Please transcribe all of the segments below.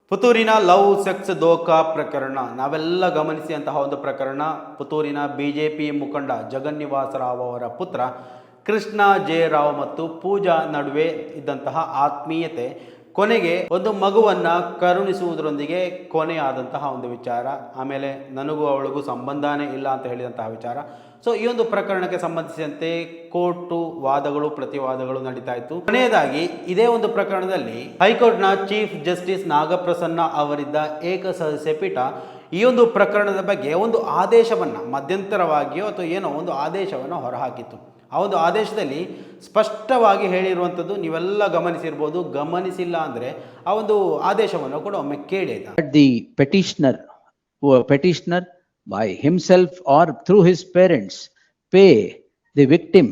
ಪುತ್ತೂರಿನ love sex ದೋಖಾ ಪ್ರಕರಣ ನಾವೆಲ್ಲ ಗಮನಿಸಿದಂತಹ ಒಂದು ಪ್ರಕರಣ. ಪುತ್ತೂರಿನ ಬಿಜೆಪಿ ಮುಖಂಡ ಜಗನ್ನಿವಾಸ ರಾವ್ ಅವರ ಪುತ್ರ ಕೃಷ್ಣ ಜೆ ರಾವ್ ಮತ್ತು ಪೂಜಾ ನಡುವೆ ಇದ್ದಂತಹ ಆತ್ಮೀಯತೆ ಕೊನೆಗೆ ಒಂದು ಮಗುವನ್ನು ಕರುಣಿಸುವುದರೊಂದಿಗೆ ಕೊನೆಯಾದಂತಹ ಒಂದು ವಿಚಾರ. ಆಮೇಲೆ ನನಗೂ ಅವಳಿಗೂ ಸಂಬಂಧನೇ ಇಲ್ಲ ಅಂತ ಹೇಳಿದಂತಹ ವಿಚಾರ. ಸೊ ಈ ಒಂದು ಪ್ರಕರಣಕ್ಕೆ ಸಂಬಂಧಿಸಿದಂತೆ ಕೋರ್ಟು ವಾದಗಳು ಪ್ರತಿವಾದಗಳು ನಡೀತಾ ಇತ್ತು. ಕೊನೆಯದಾಗಿ ಇದೇ ಒಂದು ಪ್ರಕರಣದಲ್ಲಿ ಹೈಕೋರ್ಟ್ನ ಚೀಫ್ ಜಸ್ಟಿಸ್ ನಾಗಪ್ರಸನ್ನ ಅವರಿದ್ದ ಏಕಸದಸ್ಯ ಪೀಠ ಈ ಒಂದು ಪ್ರಕರಣದ ಬಗ್ಗೆ ಒಂದು ಆದೇಶವನ್ನು ಮಧ್ಯಂತರವಾಗಿಯೋ ಅಥವಾ ಏನೋ ಒಂದು ಆದೇಶವನ್ನು ಹೊರಹಾಕಿತ್ತು. ಆ ಒಂದು ಆದೇಶದಲ್ಲಿ ಸ್ಪಷ್ಟವಾಗಿ ಹೇಳಿರುವಂಥದ್ದು ನೀವೆಲ್ಲ ಗಮನಿಸಿರ್ಬೋದು. ಗಮನಿಸಿಲ್ಲ ಅಂದರೆ ಆ ಒಂದು ಆದೇಶವನ್ನು ಕೂಡ ಒಮ್ಮೆ ಕೇಳಿ ಆಯ್ತಾ. The petitioner by himself or through his parents pay the victim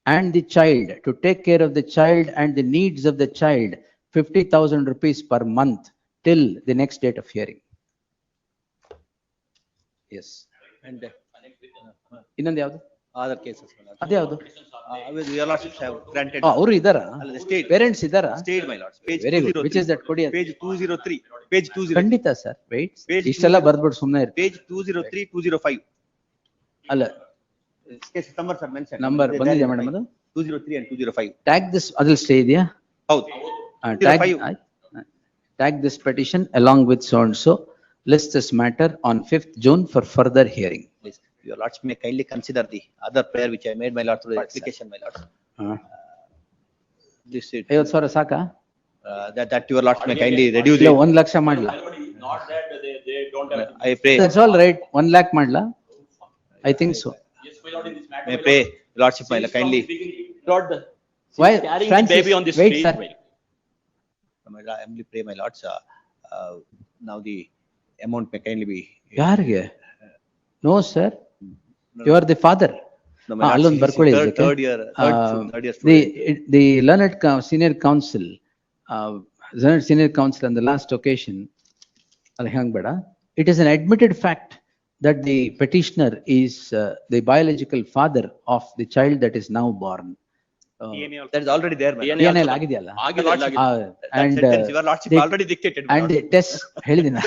and the child to take care of the child and the needs of the child 50,000 rupees per month till the next date of hearing. Yes. And ಇನ್ನೊಂದು ಯಾವುದು other cases. ಅದ್ಯಾವುದು Your lordships have granted. ಅವರು ಇದ್ದಾರಾ The state. Parents ಇದ್ದಾರಾ State, my lords. Page very good 203. Which is that ಕೊಡಿ ಅದು. Page 203. Page 203. ಖಂಡಿತ sir weight Page ಇಷ್ಟೆಲ್ಲ ಬರ್ದ್ಬಿಟ್ಟು ಸುಮ್ಮನೆ ಇರ್ತೀವಿ. Page 203, 205. ಅಲ್ಲ Case numbers are mentioned. Number ಬಂದಿದೆ ಮೇಡಮ್ ಅದು 203 and 205. ಟ್ಯಾಗ್ ದಿಸ್ ಅದ್ರಲ್ಲಿ ಸ್ಟೇ ಇದೆಯಾ ಹೌದು. tag this petition along with so and so, list this matter on 5th June for further hearing. Please, your lords may kindly consider the other prayer which I made, my lord, through the application, my lord. This it, 50,000 ಸಾಕಾ that your lords may kindly reduce ಇಲ್ಲ it. 1 lakh ಮಾಡ್ಲಾ Not that they don't have. I pray, that's all right 1 lakh ಮಾಡ್ಲಾ I think so. Yes, my lord, in this matter. may pray, lordship, my lord, kindly. Lord, Why carrying Francis, the baby on the wait, street. sir. My lord, I humbly pray, my lords, now the amount may kindly be. ಯಾರಿಗೆ no sir you are the father. No, my lord, ಅಲ್ಲೊಂದು he is ಬರ್ಕೊಳ್ಳಿ third year student. the learned senior council on the last occasion ಅಲ್ಲಿ ಹಂಗ್ ಬೇಡ it is an admitted fact that the petitioner is the biological father of the child that is now born. That is already there, my lord. DNA DNA ಆಗಿದೆಯಲ್ಲ ಆಗಿದೆ, ಆಗಿದೆ. That and sentence, your lordship the- already dictated, my and lord. the tests ಹೇಳಿದಿನ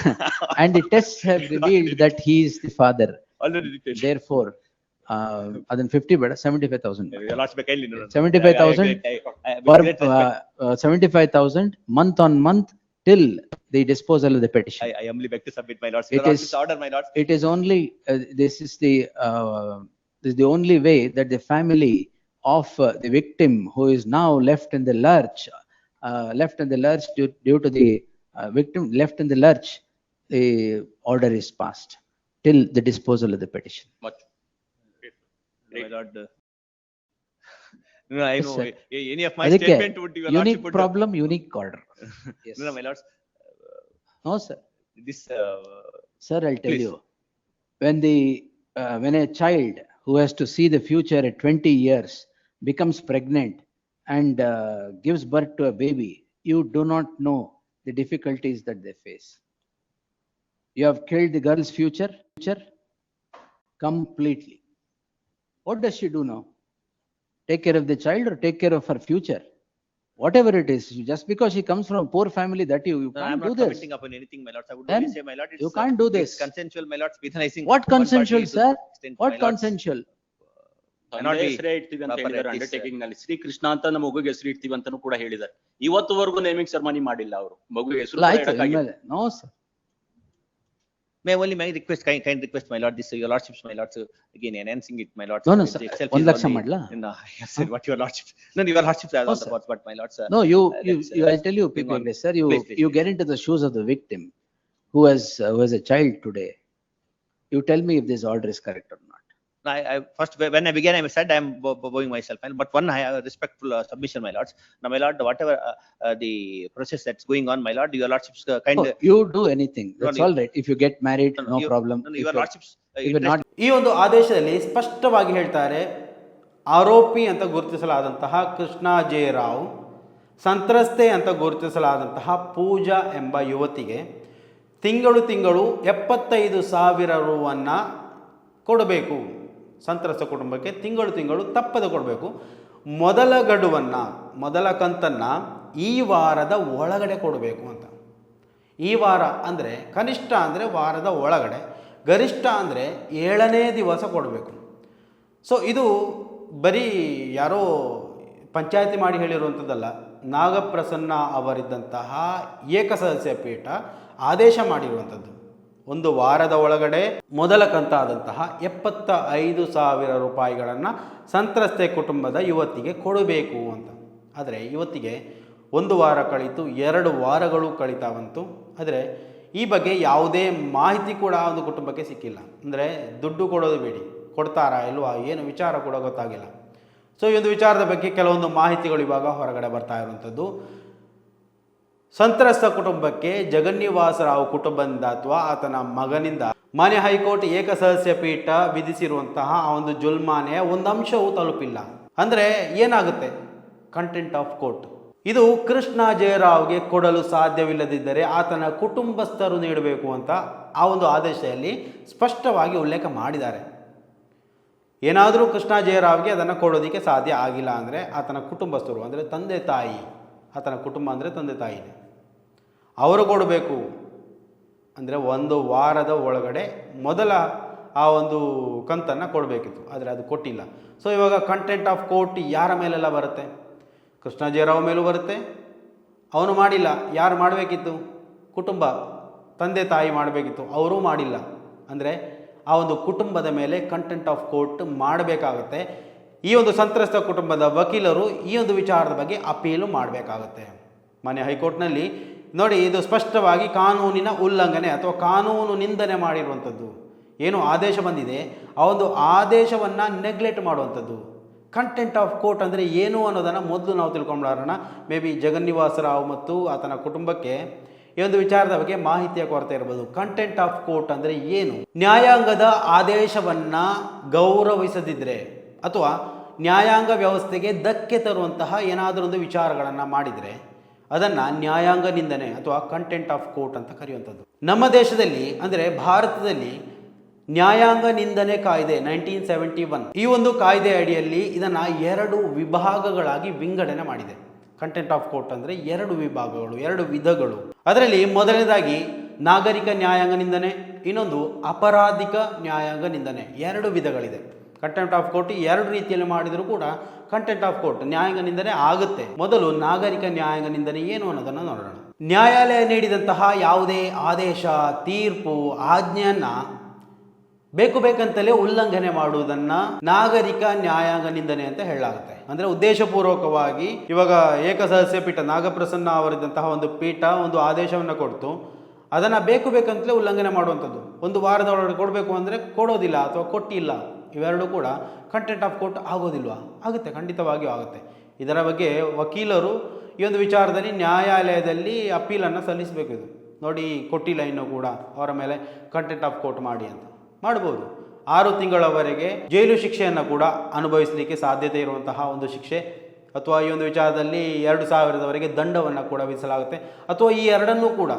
and the tests have revealed that he is the father. Already dictated. Therefore ಅದನ್ನ 50 ಬೇಡ 75,000 Your lordship may kindly. 75,000 per 75,000 month on month till the disposal of the petition. I humbly beg to submit, my lords. It Your lordship's is- order, my lords. It is only this is the only way that the family of the victim who is now left in the lurch due to the victim left in the lurch, the order is passed till the disposal of the petition. Much. My lord. No, I Yes, know, sir. any of my ಅದಕ್ಕೆ statement would, your lordship unique would. problem, unique order. Yes. No, my lords, No, sir. this, Sir, I'll tell Please. you, when a child who has to see the future at 20 years becomes pregnant and gives birth to a baby, you do not know the difficulties that they face. You have killed the girl's future completely. What does she do now? Take care of the child or take care of her future? Whatever it is, just because she comes from a poor family, that you no, I can't am do not this. commenting upon anything, my lords. I would Then only say, my lord, it's. you can't do it's this. Consensual, my lords, euthanizing. What one party consensual, to sir? extent, What my lords. consensual? ತಂದೆ ಹೆಸರೇ ಇಡ್ತೀವಿ ಅಂತ proper ಹೇಳಿದ್ದಾರೆ ethics, undertaking ನಲ್ಲಿ. ಶ್ರೀಕೃಷ್ಣ ಅಂತ ನಮ್ಮ ಮಗುಗೆ ಹೆಸರು ಇಡ್ತೀವಿ ಅಂತಾನು ಕೂಡ ಹೇಳಿದ್ದಾರೆ. ಇವತ್ತುವರೆಗೂ ನೇಮಿಂಗ್ ಸೆರೆಮನಿ ಮಾಡಿಲ್ಲ ಅವರು. ಮಗುಗೆ ಹೆಸರು ಇಲ್ಲ, ಕೂಡ ಆಯ್ತು, ಇಡಕ್ಕಾಗಿಲ್ಲ. ಇನ್ಮೇಲೆ no, sir. May only my request, kind request, my lord, this, your lordships, my lords, again enhancing it, my lords. No, no, It sir. itself 1 is lakh only- ಮಾಡ್ಲಾ? No, yes, sir, what your lordships, no, your lordships are No, on the sir. parts, but my lords, No, you, let's, I'll tell you, going on. quickly, sir, you Please. get into the shoes of the victim who has a child today. You tell me if this order is correct or not. I first, when I began, I said I am bowing myself, but one, I have a respectful submission, my lords. Now, my lord, whatever the process that's going on, my lord, your lordships kind. Oh, you do anything, that's No, all right. If you get married, No, no, no you- problem. no, If your you- lordships. if you're not, ಈ ಒಂದು ಆದೇಶದಲ್ಲಿ ಸ್ಪಷ್ಟವಾಗಿ ಹೇಳ್ತಾರೆ, ಆರೋಪಿ ಅಂತ ಗುರುತಿಸಲಾದಂತಹ Krishna J Rao, ಸಂತ್ರಸ್ತೆ ಅಂತ ಗುರುತಿಸಲಾದಂತಹ ಪೂಜಾ ಎಂಬ ಯುವತಿಗೆ ತಿಂಗಳು 75,000 ರೂವನ್ನು ಕೊಡಬೇಕು. ಸಂತ್ರಸ್ತ ಕುಟುಂಬಕ್ಕೆ ತಿಂಗಳು ತಪ್ಪದೆ ಕೊಡಬೇಕು. ಮೊದಲ ಗಡುವನ್ನು, ಮೊದಲ ಕಂತನ್ನು ಈ ವಾರದ ಒಳಗಡೆ ಕೊಡಬೇಕು ಅಂತ. ಈ ವಾರ ಅಂದರೆ ಕನಿಷ್ಠ ಅಂದರೆ ವಾರದ ಒಳಗಡೆ, ಗರಿಷ್ಠ ಅಂದರೆ 7ನೇ ದಿವಸ ಕೊಡಬೇಕು. ಸೊ ಇದು ಬರೀ ಯಾರೋ ಪಂಚಾಯತಿ ಮಾಡಿ ಹೇಳಿರುವಂಥದ್ದಲ್ಲ, ನಾಗಪ್ರಸನ್ನ ಅವರಿದ್ದಂತಹ ಏಕಸದಸ್ಯ ಪೀಠ ಆದೇಶ ಮಾಡಿರುವಂಥದ್ದು. ಒಂದು ವಾರದ ಒಳಗಡೆ ಮೊದಲ ಕಂತಾದಂತಹ 75,000 ರೂಪಾಯಿಗಳನ್ನು ಸಂತ್ರಸ್ತೆ ಕುಟುಂಬದ ಯುವತಿಗೆ ಕೊಡಬೇಕು ಅಂತ. ಆದರೆ ಇವತ್ತಿಗೆ 1 ವಾರ ಕಳೀತು, 2 ವಾರಗಳು ಕಳೀತಾ ಬಂತು. ಆದರೆ ಈ ಬಗ್ಗೆ ಯಾವುದೇ ಮಾಹಿತಿ ಕೂಡ ಒಂದು ಕುಟುಂಬಕ್ಕೆ ಸಿಕ್ಕಿಲ್ಲ. ಅಂದರೆ ದುಡ್ಡು ಕೊಡೋದು ಬೇಡಿ, ಕೊಡ್ತಾರಾ ಇಲ್ವಾ ಏನು ವಿಚಾರ ಕೂಡ ಗೊತ್ತಾಗಿಲ್ಲ. ಸೊ ಈ ಒಂದು ವಿಚಾರದ ಬಗ್ಗೆ ಕೆಲವೊಂದು ಮಾಹಿತಿಗಳು ಇವಾಗ ಹೊರಗಡೆ ಬರ್ತಾ ಇರುವಂಥದ್ದು. ಸಂತ್ರಸ್ತ ಕುಟುಂಬಕ್ಕೆ ಜಗನ್ನಿವಾಸ ರಾವ್ ಕುಟುಂಬದಿಂದ ಅಥವಾ ಆತನ ಮಗನಿಂದ ಮಾನ್ಯ ಹೈಕೋರ್ಟ್ ಏಕಸದಸ್ಯ ಪೀಠ ವಿಧಿಸಿರುವಂತಹ ಆ ಒಂದು ಜುಲ್ಮಾನೆಯ ಒಂದು ಅಂಶವೂ ತಲುಪಿಲ್ಲ. ಅಂದರೆ ಏನಾಗುತ್ತೆ, ಕಂಟೆಂಟ್ ಆಫ್ ಕೋರ್ಟ್ ಇದು ಕೃಷ್ಣ ಜಯರಾವ್ಗೆ ಕೊಡಲು ಸಾಧ್ಯವಿಲ್ಲದಿದ್ದರೆ ಆತನ ಕುಟುಂಬಸ್ಥರು ನೀಡಬೇಕು ಅಂತ ಆ ಒಂದು ಆದೇಶದಲ್ಲಿ ಸ್ಪಷ್ಟವಾಗಿ ಉಲ್ಲೇಖ ಮಾಡಿದ್ದಾರೆ. ಏನಾದರೂ ಕೃಷ್ಣ ಜಯರಾವ್ಗೆ ಅದನ್ನು ಕೊಡೋದಕ್ಕೆ ಸಾಧ್ಯ ಆಗಿಲ್ಲ ಅಂದರೆ ಆತನ ಕುಟುಂಬಸ್ಥರು ಅಂದರೆ ತಂದೆ ತಾಯಿ, ಆತನ ಕುಟುಂಬ ಅಂದರೆ ತಂದೆ ತಾಯಿನೇ, ಅವರು ಕೊಡಬೇಕು. ಅಂದರೆ 1 ವಾರದ ಒಳಗಡೆ ಮೊದಲ ಆ ಒಂದು ಕಂತನ್ನು ಕೊಡಬೇಕಿತ್ತು, ಆದರೆ ಅದು ಕೊಟ್ಟಿಲ್ಲ. ಸೊ ಇವಾಗ ಕಂಟೆಂಟ್ ಆಫ್ ಕೋರ್ಟ್ ಯಾರ ಮೇಲೆಲ್ಲ ಬರುತ್ತೆ? ಕೃಷ್ಣ ಜಯರಾವ್ ಮೇಲೂ ಬರುತ್ತೆ. ಅವನು ಮಾಡಿಲ್ಲ, ಯಾರು ಮಾಡಬೇಕಿತ್ತು? ಕುಟುಂಬ, ತಂದೆ ತಾಯಿ ಮಾಡಬೇಕಿತ್ತು, ಅವರೂ ಮಾಡಿಲ್ಲ. ಅಂದರೆ ಆ ಒಂದು ಕುಟುಂಬದ ಮೇಲೆ ಕಂಟೆಂಟ್ ಆಫ್ ಕೋರ್ಟ್ ಮಾಡಬೇಕಾಗುತ್ತೆ. ಈ ಒಂದು ಸಂತ್ರಸ್ತ ಕುಟುಂಬದ ವಕೀಲರು ಈ ಒಂದು ವಿಚಾರದ ಬಗ್ಗೆ ಅಪೀಲು ಮಾಡಬೇಕಾಗುತ್ತೆ ಮಾನ್ಯ ಹೈಕೋರ್ಟ್ನಲ್ಲಿ. ನೋಡಿ, ಇದು ಸ್ಪಷ್ಟವಾಗಿ ಕಾನೂನಿನ ಉಲ್ಲಂಘನೆ ಅಥವಾ ಕಾನೂನು ನಿಂದನೆ ಮಾಡಿರುವಂಥದ್ದು. ಏನು ಆದೇಶ ಬಂದಿದೆ ಆ ಒಂದು ಆದೇಶವನ್ನು ನೆಗ್ಲೆಕ್ಟ್ ಮಾಡುವಂಥದ್ದು. ಕಂಟೆಂಟ್ ಆಫ್ ಕೋರ್ಟ್ ಅಂದರೆ ಏನು ಅನ್ನೋದನ್ನು ಮೊದಲು ನಾವು ತಿಳ್ಕೊಂಡ್ಬಿಡೋಣ. ಮೇ ಬಿ ಜಗನ್ನಿವಾಸ ರಾವ್ ಮತ್ತು ಆತನ ಕುಟುಂಬಕ್ಕೆ ಈ ಒಂದು ವಿಚಾರದ ಬಗ್ಗೆ ಮಾಹಿತಿಯ ಕೊರತೆ ಇರ್ಬೋದು. ಕಂಟೆಂಟ್ ಆಫ್ ಕೋರ್ಟ್ ಅಂದರೆ ಏನು? ನ್ಯಾಯಾಂಗದ ಆದೇಶವನ್ನು ಗೌರವಿಸದಿದ್ದರೆ ಅಥವಾ ನ್ಯಾಯಾಂಗ ವ್ಯವಸ್ಥೆಗೆ ಧಕ್ಕೆ ತರುವಂತಹ ಏನಾದರೂ ಒಂದು ವಿಚಾರಗಳನ್ನು ಮಾಡಿದರೆ ಅದನ್ನು ನ್ಯಾಯಾಂಗ ನಿಂದನೆ ಅಥವಾ ಕಂಟೆಂಟ್ ಆಫ್ ಕೋರ್ಟ್ ಅಂತ ಕರೆಯುವಂಥದ್ದು. ನಮ್ಮ ದೇಶದಲ್ಲಿ ಅಂದರೆ ಭಾರತದಲ್ಲಿ ನ್ಯಾಯಾಂಗ ನಿಂದನೆ ಕಾಯ್ದೆ 1971 ಈ ಒಂದು ಕಾಯ್ದೆ ಅಡಿಯಲ್ಲಿ ಇದನ್ನು 2 ವಿಭಾಗಗಳಾಗಿ ವಿಂಗಡಣೆ ಮಾಡಿದೆ. ಕಂಟೆಂಟ್ ಆಫ್ ಕೋರ್ಟ್ ಅಂದರೆ 2 ವಿಭಾಗಗಳು, 2 ವಿಧಗಳು. ಅದರಲ್ಲಿ ಮೊದಲನೇದಾಗಿ ನಾಗರಿಕ ನ್ಯಾಯಾಂಗ ನಿಂದನೆ, ಇನ್ನೊಂದು ಅಪರಾಧಿಕ ನ್ಯಾಯಾಂಗ ನಿಂದನೆ. 2 ವಿಧಗಳಿದೆ. ಕಂಟೆಂಟ್ ಆಫ್ ಕೋರ್ಟ್ 2 ರೀತಿಯಲ್ಲಿ ಮಾಡಿದರೂ ಕೂಡ ಕಂಟೆಂಟ್ ಆಫ್ ಕೋರ್ಟ್ ನ್ಯಾಯಾಂಗ ನಿಂದನೆ ಆಗುತ್ತೆ. ಮೊದಲು ನಾಗರಿಕ ನ್ಯಾಯಾಂಗ ನಿಂದನೆ ಏನು ಅನ್ನೋದನ್ನು ನೋಡೋಣ. ನ್ಯಾಯಾಲಯ ನೀಡಿದಂತಹ ಯಾವುದೇ ಆದೇಶ, ತೀರ್ಪು, ಆಜ್ಞೆಯನ್ನ ಬೇಕಂತಲೇ ಉಲ್ಲಂಘನೆ ಮಾಡುವುದನ್ನ ನಾಗರಿಕ ನ್ಯಾಯಾಂಗ ನಿಂದನೆ ಅಂತ ಹೇಳಲಾಗುತ್ತೆ. ಅಂದ್ರೆ ಉದ್ದೇಶಪೂರ್ವಕವಾಗಿ ಇವಾಗ ಏಕಸದಸ್ಯ ಪೀಠ ನಾಗಪ್ರಸನ್ನ ಅವರಿದ್ದಂತಹ ಒಂದು ಪೀಠ ಒಂದು ಆದೇಶವನ್ನು ಕೊಡ್ತು, ಅದನ್ನ ಬೇಕಂತಲೇ ಉಲ್ಲಂಘನೆ ಮಾಡುವಂಥದ್ದು. 1 ವಾರದ ಒಳಗಡೆ ಕೊಡಬೇಕು ಅಂದರೆ ಕೊಡೋದಿಲ್ಲ ಅಥವಾ ಕೊಟ್ಟಿಲ್ಲ, ಇವೆರಡೂ ಕೂಡ ಕಂಟೆಂಟ್ ಆಫ್ ಕೋರ್ಟ್ ಆಗೋದಿಲ್ವಾ? ಆಗುತ್ತೆ, ಖಂಡಿತವಾಗಿಯೂ ಆಗುತ್ತೆ. ಇದರ ಬಗ್ಗೆ ವಕೀಲರು ಈ ಒಂದು ವಿಚಾರದಲ್ಲಿ ನ್ಯಾಯಾಲಯದಲ್ಲಿ ಅಪೀಲನ್ನು ಸಲ್ಲಿಸಬೇಕು. ಇದು ನೋಡಿ, ಕೊಟ್ಟಿಲ್ಲ ಇನ್ನೂ ಕೂಡ ಅವರ ಮೇಲೆ ಕಂಟೆಂಟ್ ಆಫ್ ಕೋರ್ಟ್ ಮಾಡಿ ಅಂತ ಮಾಡ್ಬೋದು. 6 ತಿಂಗಳವರೆಗೆ ಜೈಲು ಶಿಕ್ಷೆಯನ್ನು ಕೂಡ ಅನುಭವಿಸಲಿಕ್ಕೆ ಸಾಧ್ಯತೆ ಇರುವಂತಹ ಒಂದು ಶಿಕ್ಷೆ, ಅಥವಾ ಈ ಒಂದು ವಿಚಾರದಲ್ಲಿ 2,000ವರೆಗೆ ದಂಡವನ್ನು ಕೂಡ ವಿಧಿಸಲಾಗುತ್ತೆ. ಅಥವಾ ಈ ಎರಡನ್ನೂ ಕೂಡ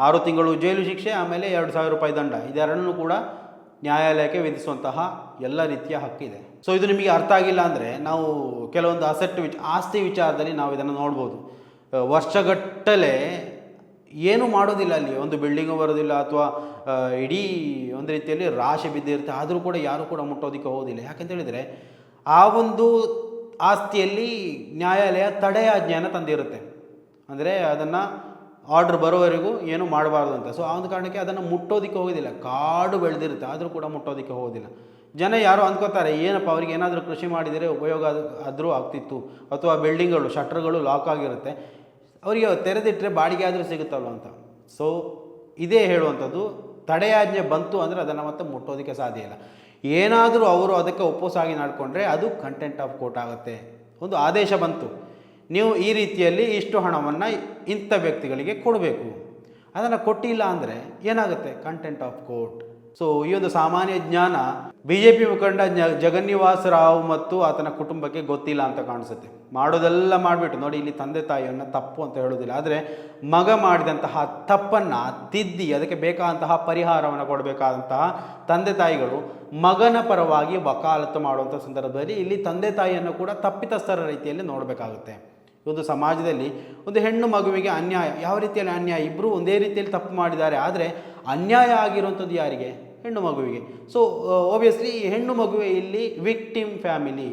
6 ತಿಂಗಳು ಜೈಲು ಶಿಕ್ಷೆ ಆಮೇಲೆ 2,000 ರೂಪಾಯಿ ದಂಡ, ಇದೆರಡನ್ನೂ ಕೂಡ ನ್ಯಾಯಾಲಯಕ್ಕೆ ವಿಧಿಸುವಂತಹ ಎಲ್ಲ ರೀತಿಯ ಹಕ್ಕಿದೆ. ಸೊ ಇದು ನಿಮಗೆ ಅರ್ಥ ಆಗಿಲ್ಲ ಅಂದರೆ ನಾವು ಕೆಲವೊಂದು ಆಸ್ತಿ ವಿಚಾರದಲ್ಲಿ ನಾವು ಇದನ್ನು ನೋಡ್ಬೋದು. ವರ್ಷಗಟ್ಟಲೆ ಏನೂ ಮಾಡೋದಿಲ್ಲ, ಅಲ್ಲಿ ಒಂದು ಬಿಲ್ಡಿಂಗು ಬರೋದಿಲ್ಲ ಅಥವಾ ಇಡೀ ಒಂದು ರೀತಿಯಲ್ಲಿ ರಾಶಿ ಬಿದ್ದಿರುತ್ತೆ, ಆದರೂ ಕೂಡ ಯಾರೂ ಕೂಡ ಮುಟ್ಟೋದಕ್ಕೆ ಹೋಗೋದಿಲ್ಲ. ಯಾಕಂತ ಹೇಳಿದರೆ ಆ ಒಂದು ಆಸ್ತಿಯಲ್ಲಿ ನ್ಯಾಯಾಲಯ ತಡೆಯಾಜ್ಞೆಯನ್ನು ತಂದಿರುತ್ತೆ. ಅಂದರೆ ಅದನ್ನು ಆರ್ಡ್ರ್ ಬರೋವರೆಗೂ ಏನೂ ಮಾಡಬಾರ್ದು ಅಂತ. ಸೊ ಆ ಒಂದು ಕಾರಣಕ್ಕೆ ಅದನ್ನು ಮುಟ್ಟೋದಕ್ಕೆ ಹೋಗೋದಿಲ್ಲ. ಕಾಡು ಬೆಳೆದಿರುತ್ತೆ ಆದರೂ ಕೂಡ ಮುಟ್ಟೋದಕ್ಕೆ ಹೋಗೋದಿಲ್ಲ. ಜನ ಯಾರು ಅಂದ್ಕೋತಾರೆ, ಏನಪ್ಪ ಅವ್ರಿಗೆ ಏನಾದರೂ ಕೃಷಿ ಮಾಡಿದರೆ ಉಪಯೋಗ ಆದರೂ ಆಗ್ತಿತ್ತು, ಅಥವಾ ಬಿಲ್ಡಿಂಗ್ಗಳು ಶಟ್ರ್ಗಳು ಲಾಕ್ ಆಗಿರುತ್ತೆ, ಅವರಿಗೆ ತೆರೆದಿಟ್ಟರೆ ಬಾಡಿಗೆ ಆದರೂ ಸಿಗುತ್ತಲ್ವ ಅಂತ. ಸೊ ಇದೇ ಹೇಳುವಂಥದ್ದು, ತಡೆಯಾಜ್ಞೆ ಬಂತು ಅಂದರೆ ಅದನ್ನು ಮತ್ತೆ ಮುಟ್ಟೋದಕ್ಕೆ ಸಾಧ್ಯ ಇಲ್ಲ. ಏನಾದರೂ ಅವರು ಅದಕ್ಕೆ ಒಪ್ಪೋಸಾಗಿ ನಡ್ಕೊಂಡ್ರೆ ಅದು ಕಂಟೆಂಟ್ ಆಫ್ ಕೋರ್ಟ್ ಆಗುತ್ತೆ. ಒಂದು ಆದೇಶ ಬಂತು, ನೀವು ಈ ರೀತಿಯಲ್ಲಿ ಇಷ್ಟು ಹಣವನ್ನು ಇಂಥ ವ್ಯಕ್ತಿಗಳಿಗೆ ಕೊಡಬೇಕು, ಅದನ್ನು ಕೊಟ್ಟಿಲ್ಲ ಅಂದರೆ ಏನಾಗುತ್ತೆ? Content of court. ಸೊ ಈ ಒಂದು ಸಾಮಾನ್ಯ ಜ್ಞಾನ BJP ಮುಖಂಡ ಜಗನ್ನಿವಾಸ ರಾವ್ ಮತ್ತು ಆತನ ಕುಟುಂಬಕ್ಕೆ ಗೊತ್ತಿಲ್ಲ ಅಂತ ಕಾಣಿಸುತ್ತೆ. ಮಾಡೋದೆಲ್ಲ ಮಾಡಿಬಿಟ್ಟು ನೋಡಿ, ಇಲ್ಲಿ ತಂದೆ ತಾಯಿಯನ್ನು ತಪ್ಪು ಅಂತ ಹೇಳೋದಿಲ್ಲ, ಆದರೆ ಮಗ ಮಾಡಿದಂತಹ ತಪ್ಪನ್ನು ತಿದ್ದಿ ಅದಕ್ಕೆ ಬೇಕಾದಂತಹ ಪರಿಹಾರವನ್ನು ಕೊಡಬೇಕಾದಂತಹ ತಂದೆ ತಾಯಿಗಳು ಮಗನ ಪರವಾಗಿ ವಕಾಲತ್ತು ಮಾಡುವಂಥ ಸಂದರ್ಭದಲ್ಲಿ ಇಲ್ಲಿ ತಂದೆ ತಾಯಿಯನ್ನು ಕೂಡ ತಪ್ಪಿತಸ್ಥರ ರೀತಿಯಲ್ಲಿ ನೋಡಬೇಕಾಗುತ್ತೆ. ಒಂದು ಸಮಾಜದಲ್ಲಿ ಒಂದು ಹೆಣ್ಣು ಮಗುವಿಗೆ ಅನ್ಯಾಯ, ಯಾವ ರೀತಿಯಲ್ಲಿ ಅನ್ಯಾಯ, ಇಬ್ಬರು ಒಂದೇ ರೀತಿಯಲ್ಲಿ ತಪ್ಪು ಮಾಡಿದ್ದಾರೆ, ಆದರೆ ಅನ್ಯಾಯ ಆಗಿರುವಂಥದ್ದು ಯಾರಿಗೆ? ಹೆಣ್ಣು ಮಗುವಿಗೆ. ಸೊ ಓಬಿಯಸ್ಲಿ ಹೆಣ್ಣು ಮಗುವೆ ಇಲ್ಲಿ ವಿಕ್ಟಿಮ್ ಫ್ಯಾಮಿಲಿ,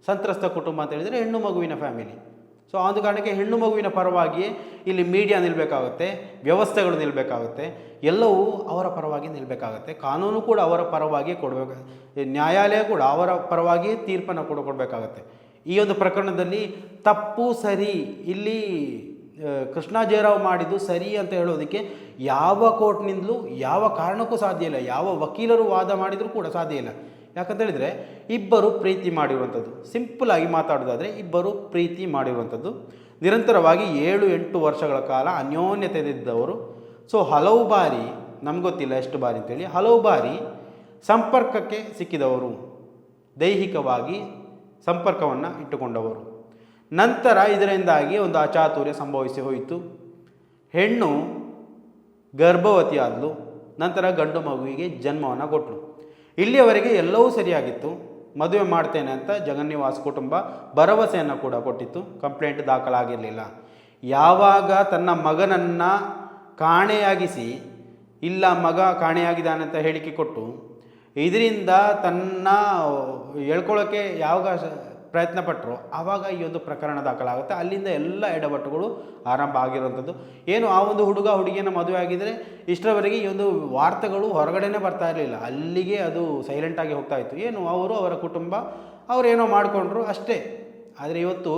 ಸಂತ್ರಸ್ತ ಕುಟುಂಬ ಅಂತ ಹೇಳಿದರೆ ಹೆಣ್ಣು ಮಗುವಿನ ಫ್ಯಾಮಿಲಿ. ಸೊ ಒಂದು ಕಾರಣಕ್ಕೆ ಹೆಣ್ಣು ಮಗುವಿನ ಪರವಾಗಿಯೇ ಇಲ್ಲಿ ಮೀಡಿಯಾ ನಿಲ್ಲಬೇಕಾಗುತ್ತೆ, ವ್ಯವಸ್ಥೆಗಳು ನಿಲ್ಲಬೇಕಾಗುತ್ತೆ, ಎಲ್ಲವೂ ಅವರ ಪರವಾಗಿ ನಿಲ್ಲಬೇಕಾಗುತ್ತೆ. ಕಾನೂನು ಕೂಡ ಅವರ ಪರವಾಗಿ ಕೊಡಬೇಕು, ನ್ಯಾಯಾಲಯ ಕೂಡ ಅವರ ಪರವಾಗಿ ತೀರ್ಪನ್ನು ಕೂಡ ಕೊಡಬೇಕಾಗತ್ತೆ. ಈ ಒಂದು ಪ್ರಕರಣದಲ್ಲಿ ತಪ್ಪು ಸರಿ, ಇಲ್ಲಿ ಕೃಷ್ಣ ಜೇರಾವ್ ಮಾಡಿದ್ದು ಸರಿ ಅಂತ ಹೇಳೋದಕ್ಕೆ ಯಾವ ಕೋರ್ಟ್ನಿಂದಲೂ ಯಾವ ಕಾರಣಕ್ಕೂ ಸಾಧ್ಯ ಇಲ್ಲ, ಯಾವ ವಕೀಲರು ವಾದ ಮಾಡಿದರೂ ಕೂಡ ಸಾಧ್ಯ ಇಲ್ಲ. ಯಾಕಂತ ಹೇಳಿದರೆ ಇಬ್ಬರು ಪ್ರೀತಿ ಮಾಡಿರುವಂಥದ್ದು, ಸಿಂಪಲ್ ಆಗಿ ಮಾತಾಡೋದಾದರೆ ಇಬ್ಬರು ಪ್ರೀತಿ ಮಾಡಿರುವಂಥದ್ದು, ನಿರಂತರವಾಗಿ 7-8 ವರ್ಷಗಳ ಕಾಲ ಅನ್ಯೋನ್ಯತೆಯಿದ್ದವರು. ಸೊ ಹಲವು ಬಾರಿ, ನಮ್ಗೆ ಗೊತ್ತಿಲ್ಲ ಎಷ್ಟು ಬಾರಿ ಅಂತೇಳಿ, ಹಲವು ಬಾರಿ ಸಂಪರ್ಕಕ್ಕೆ ಸಿಕ್ಕಿದವರು, ದೈಹಿಕವಾಗಿ ಸಂಪರ್ಕವನ್ನು ಇಟ್ಟುಕೊಂಡವರು. ನಂತರ ಇದರಿಂದಾಗಿ ಒಂದು ಅಚಾತುರ್ಯ ಸಂಭವಿಸಿ ಹೋಯಿತು. ಹೆಣ್ಣು ಗರ್ಭವತಿ ಆದಳು, ನಂತರ ಗಂಡು ಮಗುವಿಗೆ ಜನ್ಮವನ್ನು ಕೊಟ್ಟಳು. ಇಲ್ಲಿಯವರೆಗೆ ಎಲ್ಲವೂ ಸರಿಯಾಗಿತ್ತು. ಮದುವೆ ಮಾಡ್ತೇನೆ ಅಂತ ಜಗನ್ನಿವಾಸ್ ಕುಟುಂಬ ಭರವಸೆಯನ್ನು ಕೂಡ ಕೊಟ್ಟಿತ್ತು. ಕಂಪ್ಲೇಂಟ್ ದಾಖಲಾಗಿರಲಿಲ್ಲ. ಯಾವಾಗ ತನ್ನ ಮಗನನ್ನು ಕಾಣೆಯಾಗಿಸಿ, ಇಲ್ಲ ಮಗ ಕಾಣೆಯಾಗಿದ್ದಾನೆ ಅಂತ ಹೇಳಿಕೆ ಕೊಟ್ಟು ಇದರಿಂದ ತನ್ನ ಹೇಳ್ಕೊಳ್ಳೋಕ್ಕೆ ಯಾವಾಗ ಪ್ರಯತ್ನ ಪಟ್ಟರು ಆವಾಗ ಈ ಒಂದು ಪ್ರಕರಣ ದಾಖಲಾಗುತ್ತೆ. ಅಲ್ಲಿಂದ ಎಲ್ಲ ಎಡವಟ್ಟುಗಳು ಆರಂಭ ಆಗಿರುವಂಥದ್ದು. ಏನು ಆ ಒಂದು ಹುಡುಗ ಹುಡುಗಿಯನ್ನು ಮದುವೆ ಆಗಿದ್ದರೆ ಇಷ್ಟರವರೆಗೆ ಈ ಒಂದು ವಾರ್ತೆಗಳು ಹೊರಗಡೆನೇ ಬರ್ತಾ ಇರಲಿಲ್ಲ, ಅಲ್ಲಿಗೆ ಅದು ಸೈಲೆಂಟಾಗಿ ಹೋಗ್ತಾ ಇತ್ತು. ಏನು ಅವರು ಅವರ ಕುಟುಂಬ ಅವರೇನೋ ಮಾಡಿಕೊಂಡ್ರು ಅಷ್ಟೇ. ಆದರೆ ಇವತ್ತು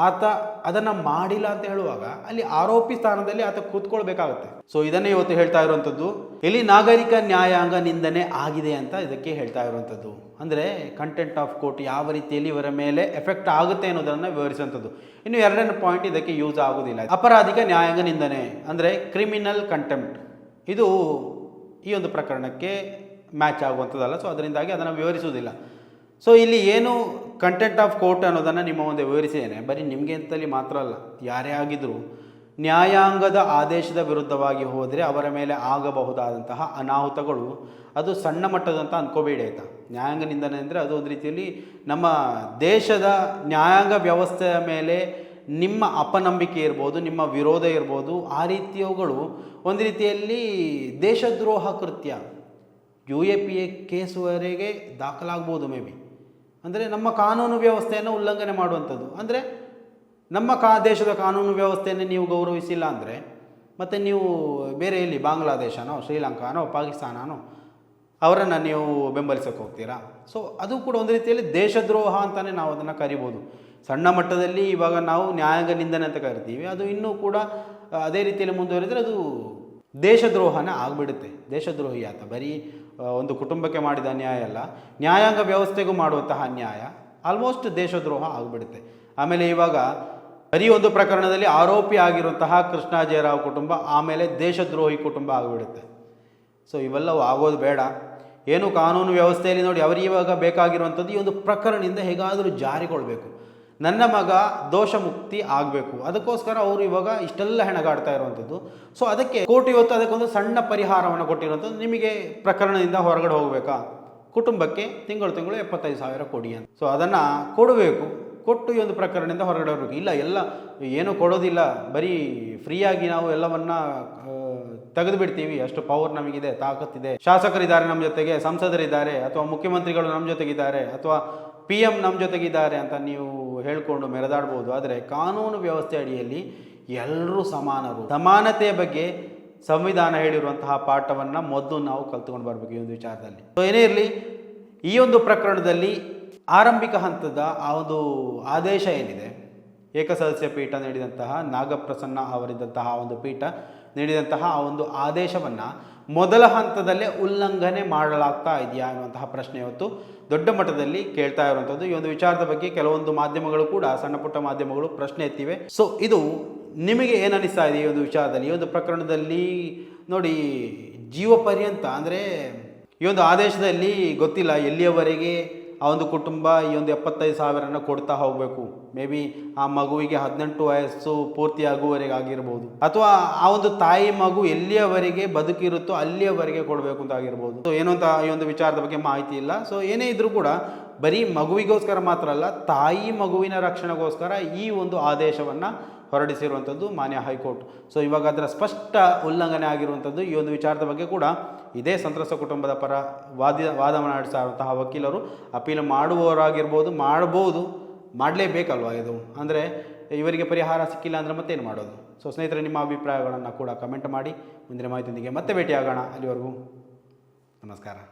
ಆತ ಅದನ್ನು ಮಾಡಿಲ್ಲ ಅಂತ ಹೇಳುವಾಗ ಅಲ್ಲಿ ಆರೋಪಿ ಸ್ಥಾನದಲ್ಲಿ ಆತ ಕೂತ್ಕೊಳ್ಬೇಕಾಗುತ್ತೆ. ಸೊ ಇದನ್ನೇ ಇವತ್ತು ಹೇಳ್ತಾ ಇರುವಂಥದ್ದು, ಇಲ್ಲಿ ನಾಗರಿಕ ನ್ಯಾಯಾಂಗ ನಿಂದನೆ ಆಗಿದೆ ಅಂತ ಇದಕ್ಕೆ ಹೇಳ್ತಾ ಇರುವಂಥದ್ದು. ಅಂದರೆ ಕಂಟೆಂಟ್ ಆಫ್ ಕೋರ್ಟ್ ಯಾವ ರೀತಿಯಲ್ಲಿ ಇವರ ಮೇಲೆ ಎಫೆಕ್ಟ್ ಆಗುತ್ತೆ ಅನ್ನೋದನ್ನು ವಿವರಿಸುವಂಥದ್ದು. ಇನ್ನು 2ನೇ ಪಾಯಿಂಟ್ ಇದಕ್ಕೆ ಯೂಸ್ ಆಗೋದಿಲ್ಲ, ಅಪರಾಧಿಕ ನ್ಯಾಯಾಂಗ ನಿಂದನೆ ಅಂದರೆ ಕ್ರಿಮಿನಲ್ ಕಂಟೆಂಪ್ಟ್. ಇದು ಈ ಒಂದು ಪ್ರಕರಣಕ್ಕೆ ಮ್ಯಾಚ್ ಆಗುವಂಥದ್ದಲ್ಲ. ಸೊ ಅದರಿಂದಾಗಿ ಅದನ್ನು ವಿವರಿಸುವುದಿಲ್ಲ. ಸೊ ಇಲ್ಲಿ ಏನು ಕಂಟೆಂಟ್ ಆಫ್ ಕೋರ್ಟ್ ಅನ್ನೋದನ್ನು ನಿಮ್ಮ ಮುಂದೆ ವಿವರಿಸಿದ್ದೇನೆ. ಬರೀ ನಿಮಗೆ ಅಂತಲ್ಲಿ ಮಾತ್ರ ಅಲ್ಲ, ಯಾರೇ ಆಗಿದ್ದರೂ ನ್ಯಾಯಾಂಗದ ಆದೇಶದ ವಿರುದ್ಧವಾಗಿ ಹೋದರೆ ಅವರ ಮೇಲೆ ಆಗಬಹುದಾದಂತಹ ಅನಾಹುತಗಳು ಅದು ಸಣ್ಣ ಮಟ್ಟದಂತ ಅಂದ್ಕೋಬೇಡಿ ಆಯಿತಾ. ನ್ಯಾಯಾಂಗ ನಿಂದನೆ ಅಂದರೆ ಅದು ಒಂದು ರೀತಿಯಲ್ಲಿ ನಮ್ಮ ದೇಶದ ನ್ಯಾಯಾಂಗ ವ್ಯವಸ್ಥೆಯ ಮೇಲೆ ನಿಮ್ಮ ಅಪನಂಬಿಕೆ ಇರ್ಬೋದು, ನಿಮ್ಮ ವಿರೋಧ ಇರ್ಬೋದು, ಆ ರೀತಿಯವುಗಳು ಒಂದು ರೀತಿಯಲ್ಲಿ ದೇಶದ್ರೋಹ ಕೃತ್ಯ, UAPA ಕೇಸುವರೆಗೆ ದಾಖಲಾಗ್ಬೋದು ಮೇ ಬಿ. ಅಂದರೆ ನಮ್ಮ ಕಾನೂನು ವ್ಯವಸ್ಥೆಯನ್ನು ಉಲ್ಲಂಘನೆ ಮಾಡುವಂಥದ್ದು. ಅಂದರೆ ನಮ್ಮ ದೇಶದ ಕಾನೂನು ವ್ಯವಸ್ಥೆಯನ್ನು ನೀವು ಗೌರವಿಸಿಲ್ಲ ಅಂದರೆ ಮತ್ತು ನೀವು ಬೇರೆ ಎಲ್ಲಿ ಬಾಂಗ್ಲಾದೇಶನೋ ಶ್ರೀಲಂಕಾನೋ ಪಾಕಿಸ್ತಾನನೋ ಅವರನ್ನು ನೀವು ಬೆಂಬಲಿಸೋಕೆ ಹೋಗ್ತೀರಾ? ಸೊ ಅದು ಕೂಡ ಒಂದು ರೀತಿಯಲ್ಲಿ ದೇಶದ್ರೋಹ ಅಂತಲೇ ನಾವು ಅದನ್ನು ಕರಿಬೋದು. ಸಣ್ಣ ಮಟ್ಟದಲ್ಲಿ ಇವಾಗ ನಾವು ನ್ಯಾಯಾಂಗ ನಿಂದನೆ ಅಂತ ಕರಿತೀವಿ, ಅದು ಇನ್ನೂ ಕೂಡ ಅದೇ ರೀತಿಯಲ್ಲಿ ಮುಂದುವರಿದರೆ ಅದು ದೇಶದ್ರೋಹನೇ ಆಗಿಬಿಡುತ್ತೆ. ದೇಶದ್ರೋಹಿ ಆತ ಬರೀ ಒಂದು ಕುಟುಂಬಕ್ಕೆ ಮಾಡಿದ ಅನ್ಯಾಯ ಅಲ್ಲ, ನ್ಯಾಯಾಂಗ ವ್ಯವಸ್ಥೆಗೂ ಮಾಡುವಂತಹ ಅನ್ಯಾಯ, ಆಲ್ಮೋಸ್ಟ್ ದೇಶದ್ರೋಹ ಆಗಿಬಿಡುತ್ತೆ. ಆಮೇಲೆ ಇವಾಗ ಬರೀ ಒಂದು ಪ್ರಕರಣದಲ್ಲಿ ಆರೋಪಿ ಆಗಿರುವಂತಹ ಕೃಷ್ಣ ಜೇರಾವ್ ಕುಟುಂಬ ಆಮೇಲೆ ದೇಶದ್ರೋಹಿ ಕುಟುಂಬ ಆಗಿಬಿಡುತ್ತೆ. ಸೊ ಇವೆಲ್ಲವೂ ಆಗೋದು ಬೇಡ. ಏನು ಕಾನೂನು ವ್ಯವಸ್ಥೆಯಲ್ಲಿ ನೋಡಿ, ಅವರಿಗೆ ಇವಾಗ ಬೇಕಾಗಿರುವಂಥದ್ದು ಈ ಒಂದು ಪ್ರಕರಣದಿಂದ ಹೇಗಾದರೂ ಜಾರಿಗೊಳ್ಬೇಕು, ನನ್ನ ಮಗ ದೋಷ ಮುಕ್ತಿ ಆಗಬೇಕು. ಅದಕ್ಕೋಸ್ಕರ ಅವರು ಇವಾಗ ಇಷ್ಟೆಲ್ಲ ಹೆಣಗಾಡ್ತಾ ಇರುವಂಥದ್ದು. ಸೊ ಅದಕ್ಕೆ ಕೋರ್ಟ್ ಇವತ್ತು ಅದಕ್ಕೊಂದು ಸಣ್ಣ ಪರಿಹಾರವನ್ನು ಕೊಟ್ಟಿರುವಂಥದ್ದು. ನಿಮಗೆ ಪ್ರಕರಣದಿಂದ ಹೊರಗಡೆ ಹೋಗಬೇಕಾ, ಕುಟುಂಬಕ್ಕೆ ತಿಂಗಳು 75,000 ಕೊಡಿ ಅಂತ. ಸೊ ಅದನ್ನು ಕೊಡಬೇಕು, ಕೊಟ್ಟು ಈ ಒಂದು ಪ್ರಕರಣದಿಂದ ಹೊರಗಡೆ ಬರಬೇಕು. ಇಲ್ಲ ಎಲ್ಲ ಏನೂ ಕೊಡೋದಿಲ್ಲ, ಬರೀ ಫ್ರೀಯಾಗಿ ನಾವು ಎಲ್ಲವನ್ನ ತೆಗೆದು ಬಿಡ್ತೀವಿ, ಅಷ್ಟು ಪವರ್ ನಮಗಿದೆ, ತಾಕತ್ತಿದೆ, ಶಾಸಕರಿದ್ದಾರೆ ನಮ್ಮ ಜೊತೆಗೆ, ಸಂಸದರಿದ್ದಾರೆ, ಅಥವಾ ಮುಖ್ಯಮಂತ್ರಿಗಳು ನಮ್ಮ ಜೊತೆಗಿದ್ದಾರೆ, ಅಥವಾ PM ನಮ್ಮ ಜೊತೆಗಿದ್ದಾರೆ ಅಂತ ನೀವು ಹೇಳ್ಕೊಂಡು ಮೆರೆದಾಡ್ಬೋದು. ಆದರೆ ಕಾನೂನು ವ್ಯವಸ್ಥೆ ಅಡಿಯಲ್ಲಿ ಎಲ್ಲರೂ ಸಮಾನರು. ಸಮಾನತೆಯ ಬಗ್ಗೆ ಸಂವಿಧಾನ ಹೇಳಿರುವಂತಹ ಪಾಠವನ್ನು ಮೊದಲು ನಾವು ಕಲ್ತ್ಕೊಂಡು ಬರಬೇಕು ಈ ಒಂದು ವಿಚಾರದಲ್ಲಿ. ಸೊ ಏನೇ ಇರಲಿ, ಈ ಒಂದು ಪ್ರಕರಣದಲ್ಲಿ ಆರಂಭಿಕ ಹಂತದ ಆ ಒಂದು ಆದೇಶ ಏನಿದೆ, ಏಕಸದಸ್ಯ ಪೀಠ ನೀಡಿದಂತಹ ನಾಗಪ್ರಸನ್ನ ಅವರಿದ್ದಂತಹ ಒಂದು ಪೀಠ ನೀಡಿದಂತಹ ಆ ಒಂದು ಆದೇಶವನ್ನು ಮೊದಲ ಹಂತದಲ್ಲೇ ಉಲ್ಲಂಘನೆ ಮಾಡಲಾಗ್ತಾ ಇದೆಯಾ ಅನ್ನುವಂತಹ ಪ್ರಶ್ನೆ ಇವತ್ತು ದೊಡ್ಡ ಮಟ್ಟದಲ್ಲಿ ಕೇಳ್ತಾ ಇರುವಂಥದ್ದು. ಈ ಒಂದು ವಿಚಾರದ ಬಗ್ಗೆ ಕೆಲವೊಂದು ಮಾಧ್ಯಮಗಳು ಕೂಡ, ಸಣ್ಣ ಪುಟ್ಟ ಮಾಧ್ಯಮಗಳು ಪ್ರಶ್ನೆ ಎತ್ತಿವೆ. ಸೊ ಇದು ನಿಮಗೆ ಏನನ್ನಿಸ್ತಾ ಇದೆ ಈ ಒಂದು ವಿಚಾರದಲ್ಲಿ? ಈ ಒಂದು ಪ್ರಕರಣದಲ್ಲಿ ನೋಡಿ, ಜೀವ ಪರ್ಯಂತ ಅಂದರೆ ಈ ಒಂದು ಆದೇಶದಲ್ಲಿ ಗೊತ್ತಿಲ್ಲ ಎಲ್ಲಿಯವರೆಗೆ ಆ ಒಂದು ಕುಟುಂಬ ಈ ಒಂದು 75,000 ಕೊಡ್ತಾ ಹೋಗಬೇಕು. ಮೇ ಬಿ ಆ ಮಗುವಿಗೆ 18 ವಯಸ್ಸು ಪೂರ್ತಿ ಆಗುವವರೆಗೆ ಆಗಿರ್ಬೋದು, ಅಥವಾ ಆ ಒಂದು ತಾಯಿ ಮಗು ಎಲ್ಲಿಯವರೆಗೆ ಬದುಕಿರುತ್ತೋ ಅಲ್ಲಿಯವರೆಗೆ ಕೊಡಬೇಕು ಅಂತ ಆಗಿರ್ಬೋದು. ಸೊ ಏನು ಅಂತ ಈ ಒಂದು ವಿಚಾರದ ಬಗ್ಗೆ ಮಾಹಿತಿ ಇಲ್ಲ. ಸೊ ಏನೇ ಇದ್ರೂ ಕೂಡ ಬರೀ ಮಗುವಿಗೋಸ್ಕರ ಮಾತ್ರ ಅಲ್ಲ, ತಾಯಿ ಮಗುವಿನ ರಕ್ಷಣೆಗೋಸ್ಕರ ಈ ಒಂದು ಆದೇಶವನ್ನು ಹೊರಡಿಸಿರುವಂಥದ್ದು ಮಾನ್ಯ ಹೈಕೋರ್ಟ್. ಸೊ ಇವಾಗ ಅದರ ಸ್ಪಷ್ಟ ಉಲ್ಲಂಘನೆ ಆಗಿರುವಂಥದ್ದು. ಈ ಒಂದು ವಿಚಾರದ ಬಗ್ಗೆ ಕೂಡ ಇದೇ ಸಂತ್ರಸ್ತ ಕುಟುಂಬದ ಪರ ವಾದವನ್ನು ನಡೆಸ್ತಾ ಇರುವಂತಹ ವಕೀಲರು ಅಪೀಲ್ ಮಾಡುವವರಾಗಿರ್ಬೋದು, ಮಾಡಲೇಬೇಕಲ್ವ ಇದು, ಅಂದರೆ ಇವರಿಗೆ ಪರಿಹಾರ ಸಿಕ್ಕಿಲ್ಲ ಅಂದರೆ ಮತ್ತೇನು ಮಾಡೋದು. ಸೊ ಸ್ನೇಹಿತರೆ, ನಿಮ್ಮ ಅಭಿಪ್ರಾಯಗಳನ್ನು ಕೂಡ ಕಮೆಂಟ್ ಮಾಡಿ. ಮುಂದಿನ ಮಾಹಿತಿಯೊಂದಿಗೆ ಮತ್ತೆ ಭೇಟಿಯಾಗೋಣ. ಅಲ್ಲಿವರೆಗೂ ನಮಸ್ಕಾರ.